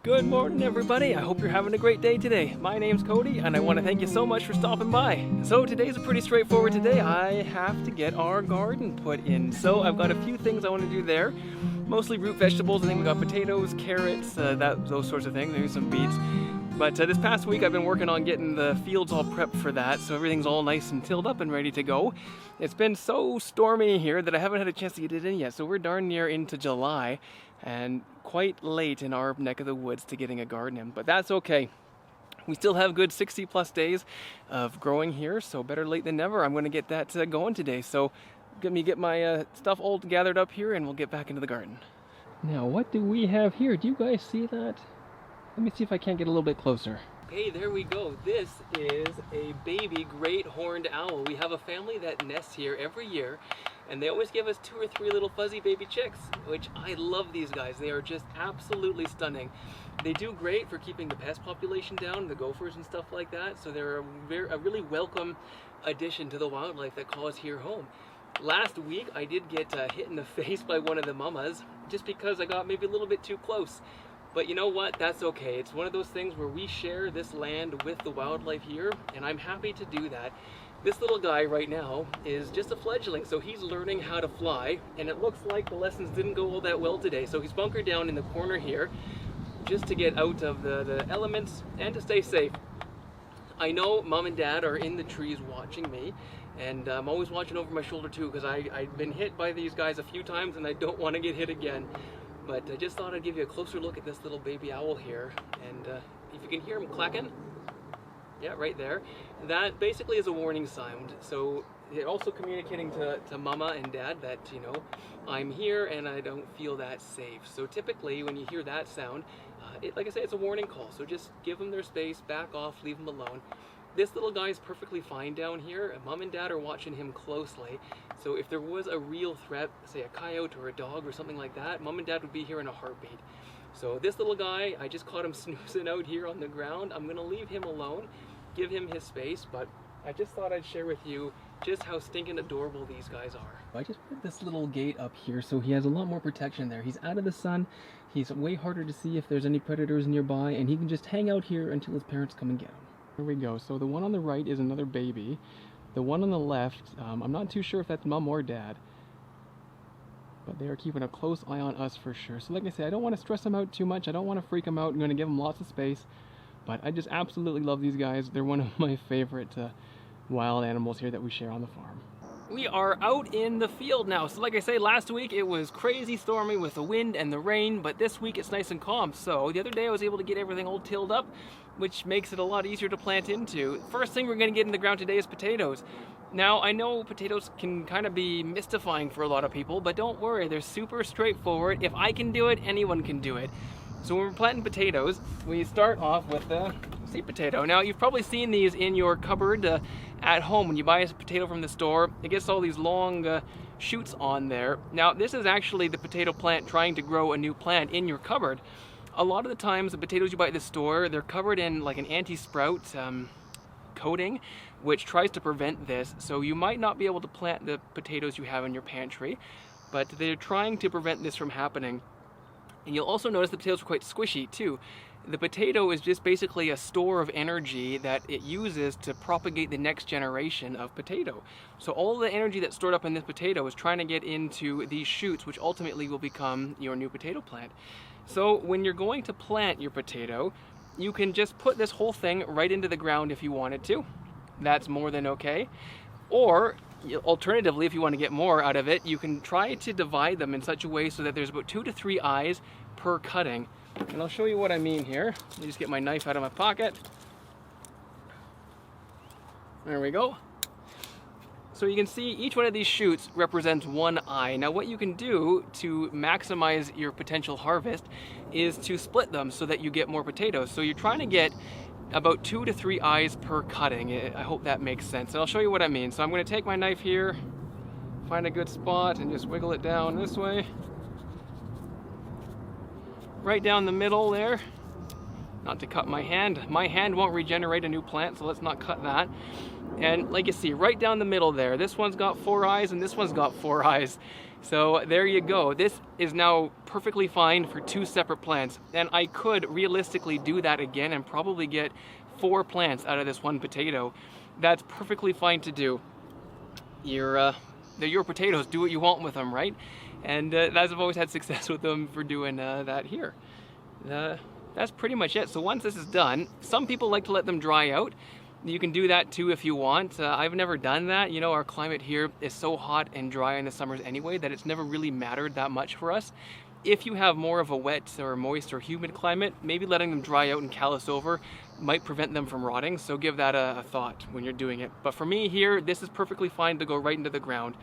Good morning, everybody. I hope you're having a great day today. My name's Cody, and I want to thank you so much for stopping by. So today's a pretty straightforward day. I have to get our garden put in. So I've got a few things I want to do there. Mostly root vegetables. I think we got potatoes, carrots, those sorts of things. Maybe some beets. But this past week I've been working on getting the fields all prepped for that, so everything's all nice and tilled up and ready to go. It's been so stormy here that I haven't had a chance to get it in yet, so we're darn near into July and quite late in our neck of the woods to getting a garden in, but that's okay. We still have good 60 plus days of growing here, so better late than never. I'm going to get that going today, so let me get my stuff all gathered up here and we'll get back into the garden. Now what do we have here? Do you guys see that? Let me see if I can't get a little bit closer. Okay, there we go. This is a baby great horned owl. We have a family that nests here every year, and they always give us 2 or 3 little fuzzy baby chicks, which I love these guys. They are just absolutely stunning. They do great for keeping the pest population down, the gophers and stuff like that, so they're a really welcome addition to the wildlife that calls here home. Last week I did get hit in the face by one of the mamas just because I got maybe a little bit too close. But you know what? That's okay. It's one of those things where we share this land with the wildlife here, and I'm happy to do that. This little guy right now is just a fledgling, so he's learning how to fly, and it looks like the lessons didn't go all that well today. So he's bunkered down in the corner here just to get out of the elements and to stay safe. I know Mom and Dad are in the trees watching me, and I'm always watching over my shoulder too, because I've been hit by these guys a few times and I don't want to get hit again. But I just thought I'd give you a closer look at this little baby owl here, and if you can hear him clacking, yeah, right there, that basically is a warning sound. So they're also communicating to Mama and Dad that, you know, I'm here and I don't feel that safe. So typically when you hear that sound, like I say, it's a warning call. So just give them their space, back off, leave them alone. This little guy is perfectly fine down here, and Mom and Dad are watching him closely. So if there was a real threat, say a coyote or a dog or something like that, Mom and Dad would be here in a heartbeat. So this little guy, I just caught him snoozing out here on the ground. I'm gonna leave him alone, give him his space, but I just thought I'd share with you just how stinking adorable these guys are. I just put this little gate up here so he has a lot more protection there. He's out of the sun, he's way harder to see if there's any predators nearby, and he can just hang out here until his parents come and get him. Here we go. So the one on the right is another baby. The one on the left, I'm not too sure if that's Mom or Dad, but they are keeping a close eye on us for sure. So like I say, I don't want to stress them out too much. I don't want to freak them out. I'm going to give them lots of space, but I just absolutely love these guys. They're one of my favorite wild animals here that we share on the farm. We are out in the field now. So like I say, last week it was crazy stormy with the wind and the rain, but this week it's nice and calm. So the other day I was able to get everything all tilled up, which makes it a lot easier to plant into. First thing we're gonna get in the ground today is potatoes. Now I know potatoes can kind of be mystifying for a lot of people, but don't worry, they're super straightforward. If I can do it, anyone can do it. So when we're planting potatoes, we start off with the seed potato. Now you've probably seen these in your cupboard at home. When you buy a potato from the store, it gets all these long shoots on there. Now this is actually the potato plant trying to grow a new plant in your cupboard. A lot of the times the potatoes you buy at the store, they're covered in like an anti-sprout coating, which tries to prevent this. So you might not be able to plant the potatoes you have in your pantry, but they're trying to prevent this from happening. And you'll also notice the potatoes are quite squishy too. The potato is just basically a store of energy that it uses to propagate the next generation of potato. So all the energy that's stored up in this potato is trying to get into these shoots, which ultimately will become your new potato plant. So when you're going to plant your potato, you can just put this whole thing right into the ground if you wanted to. That's more than okay. Or alternatively, if you want to get more out of it, you can try to divide them in such a way so that there's about 2 to 3 eyes per cutting. And I'll show you what I mean here. Let me just get my knife out of my pocket. There we go. So you can see each one of these shoots represents 1 eye. Now what you can do to maximize your potential harvest is to split them so that you get more potatoes. So you're trying to get about 2 to 3 eyes per cutting. I hope that makes sense. And I'll show you what I mean. So I'm going to take my knife here, find a good spot, and just wiggle it down this way. Right down the middle there. Not to cut my hand. My hand won't regenerate a new plant, so let's not cut that. And like you see, right down the middle there, this one's got 4 eyes and this one's got 4 eyes. So there you go. This is now perfectly fine for 2 separate plants. And I could realistically do that again and probably get 4 plants out of this 1 potato. That's perfectly fine to do. They're your potatoes, do what you want with them, right? And I've always had success with them for doing that here. That's pretty much it. So once this is done, some people like to let them dry out. You can do that too if you want. I've never done that. You know, our climate here is so hot and dry in the summers anyway that it's never really mattered that much for us. If you have more of a wet or moist or humid climate, maybe letting them dry out and callus over might prevent them from rotting, so give that a thought when you're doing it. But for me here, this is perfectly fine to go right into the ground,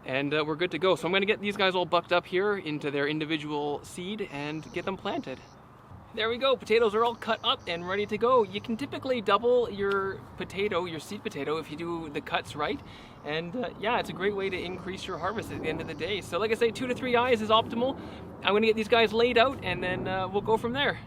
and we're good to go. So I'm gonna get these guys all bucked up here into their individual seed and get them planted. There we go, potatoes are all cut up and ready to go. You can typically double your potato, your seed potato, if you do the cuts right. And yeah, it's a great way to increase your harvest at the end of the day. So like I say, 2 to 3 eyes is optimal. I'm gonna get these guys laid out and then we'll go from there.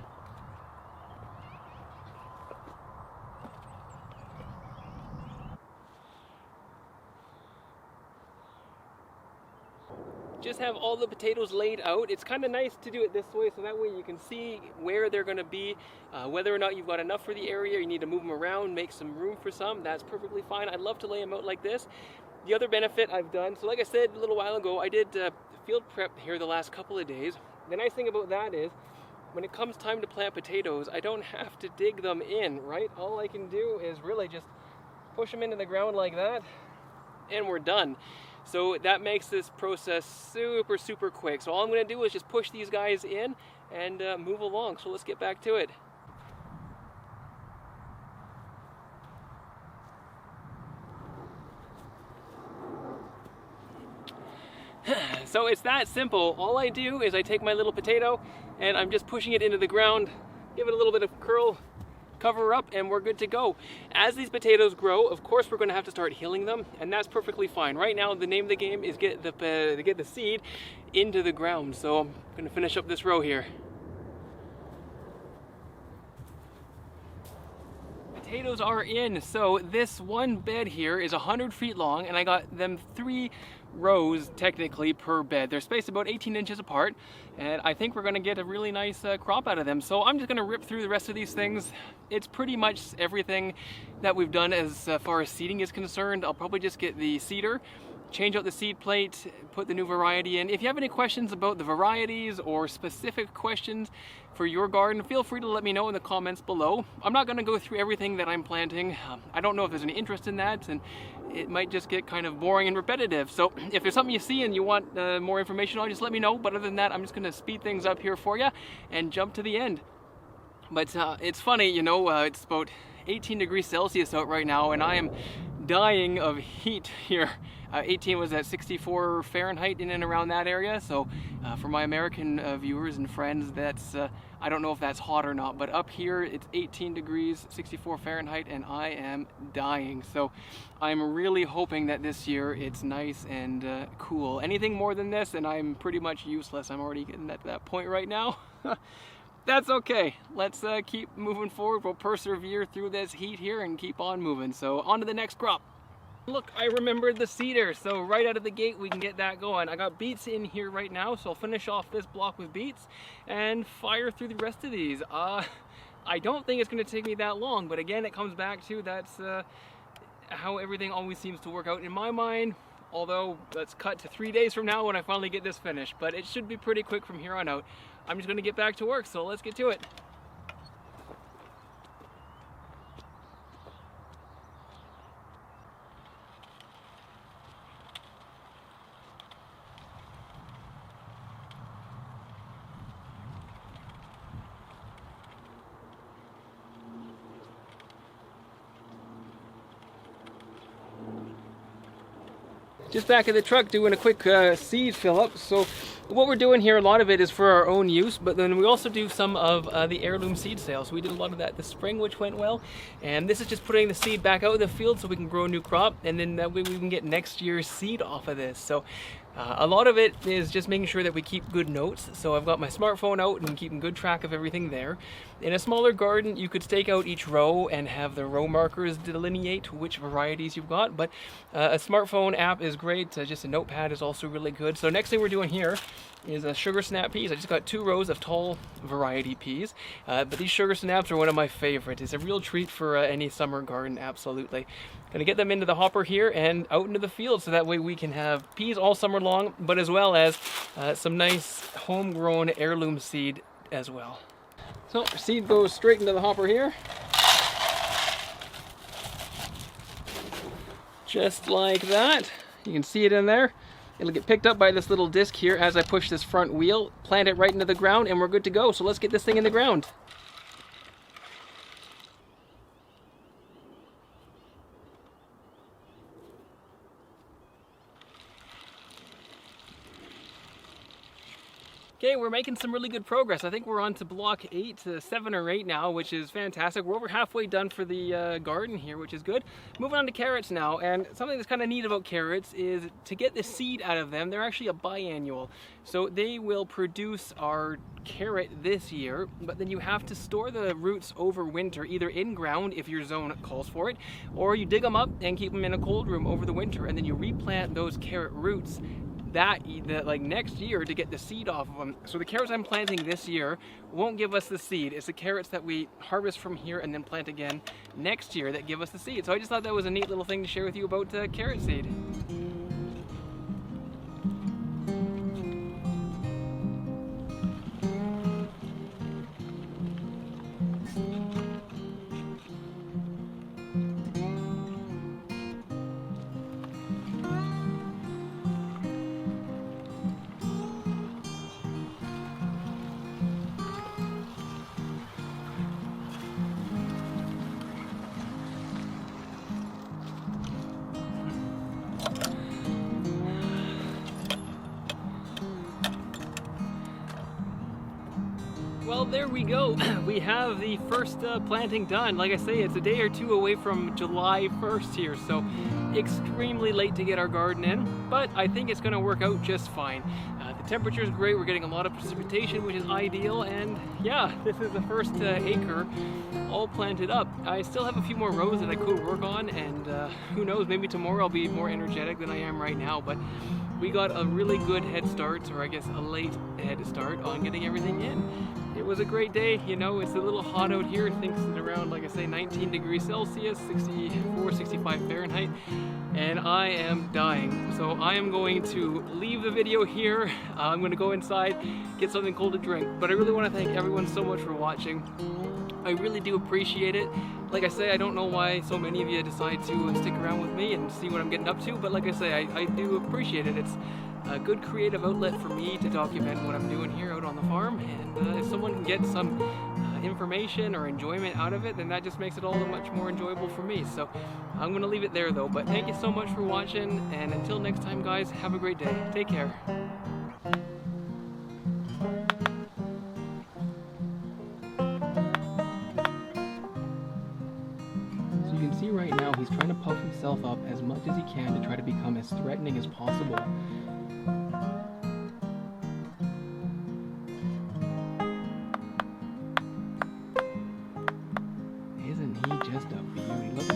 Just have all the potatoes laid out. It's kind of nice to do it this way so that way you can see where they're going to be, whether or not you've got enough for the area, you need to move them around, make some room for some. That's perfectly fine. I'd love to lay them out like this. The other benefit I've done, so like I said a little while ago, I did field prep here the last couple of days. The nice thing about that is when it comes time to plant potatoes, I don't have to dig them in, right? All I can do is really just push them into the ground like that and we're done. So that makes this process super, super quick. So all I'm gonna do is just push these guys in and move along. So let's get back to it. So it's that simple. All I do is I take my little potato and I'm just pushing it into the ground, give it a little bit of curl, cover up, and we're good to go. As these potatoes grow, of course we're going to have to start healing them, and that's perfectly fine. Right now the name of the game is get the seed into the ground. So I'm going to finish up this row here. Potatoes are in. So this one bed here is 100 feet long, and I got them 3 rows technically per bed. They're spaced about 18 inches apart, and I think we're going to get a really nice crop out of them. So I'm just going to rip through the rest of these things. It's pretty much everything that we've done as far as seeding is concerned. I'll probably just get the seeder, change out the seed plate, put the new variety in. If you have any questions about the varieties or specific questions for your garden, feel free to let me know in the comments below. I'm not going to go through everything that I'm planting. I don't know if there's any interest in that, and it might just get kind of boring and repetitive. So if there's something you see and you want more information on, just let me know. But other than that, I'm just going to speed things up here for you and jump to the end. But it's funny, you know, it's about 18 degrees Celsius out right now, and I am dying of heat here. 18 was at 64 Fahrenheit in and around that area. So for my American viewers and friends, that's I don't know if that's hot or not, but up here it's 18 degrees, 64 Fahrenheit, and I am dying. So I'm really hoping that this year it's nice and cool. Anything more than this and I'm pretty much useless. I'm already getting at that point right now. That's okay. Let's keep moving forward. We'll persevere through this heat here and keep on moving. So on to the next crop. Look, I remembered the cedar, so right out of the gate we can get that going. I got beets in here right now, so I'll finish off this block with beets and fire through the rest of these. I don't think it's going to take me that long, but again, it comes back to that's how everything always seems to work out in my mind. Although, let's cut to 3 days from now when I finally get this finished, but it should be pretty quick from here on out. I'm just going to get back to work, so let's get to it. Just back at the truck doing a quick seed fill up. So what we're doing here, a lot of it is for our own use, but then we also do some of the heirloom seed sales. We did a lot of that this spring, which went well. And this is just putting the seed back out in the field so we can grow a new crop, and then that way we can get next year's seed off of this. So A lot of it is just making sure that we keep good notes. So I've got my smartphone out and keeping good track of everything there. In a smaller garden, you could stake out each row and have the row markers delineate which varieties you've got, but a smartphone app is great. Just a notepad is also really good. So next thing we're doing here is sugar snap peas. I just got 2 rows of tall variety peas, but these sugar snaps are one of my favorites. It's a real treat for any summer garden, absolutely. Gonna get them into the hopper here and out into the field, so that way we can have peas all summer long, but as well as some nice homegrown heirloom seed as well. So our seed goes straight into the hopper here. Just like that. You can see it in there. It'll get picked up by this little disc here as I push this front wheel, plant it right into the ground, and we're good to go. So let's get this thing in the ground. Okay, we're making some really good progress. I think we're on to block 8 to 7 or 8 now, which is fantastic. We're over halfway done for the garden here, which is good. Moving on to carrots now, and something that's kind of neat about carrots is to get the seed out of them, they're actually a biannual. So they will produce our carrot this year, but then you have to store the roots over winter, either in ground if your zone calls for it, or you dig them up and keep them in a cold room over the winter, and then you replant those carrot roots like next year to get the seed off of them. So the carrots I'm planting this year won't give us the seed. It's the carrots that we harvest from here and then plant again next year that give us the seed. So I just thought that was a neat little thing to share with you about carrot seed. Well, there we go. We have the first planting done. Like I say, it's a day or two away from July 1st here, so extremely late to get our garden in, but I think it's going to work out just fine. The temperature is great. We're getting a lot of precipitation, which is ideal, and yeah, this is the first acre all planted up. I still have a few more rows that I could work on, and who knows, maybe tomorrow I'll be more energetic than I am right now, but we got a really good head start, or I guess a late head start on getting everything in. It was a great day. You know, it's a little hot out here. I think it's around, like I say, 19 degrees Celsius, 64, 65 Fahrenheit, and I am dying. So I am going to leave the video here. I'm going to go inside, get something cold to drink. But I really want to thank everyone so much for watching. I really do appreciate it. Like I say, I don't know why so many of you decide to stick around with me and see what I'm getting up to, but like I say, I do appreciate it. It's a good creative outlet for me to document what I'm doing here out on the farm, and if someone can get some information or enjoyment out of it, then that just makes it all that much more enjoyable for me. So I'm going to leave it there though, but thank you so much for watching, and until next time guys, have a great day. Take care. You can see right now he's trying to puff himself up as much as he can to try to become as threatening as possible. Isn't he just a beauty? Look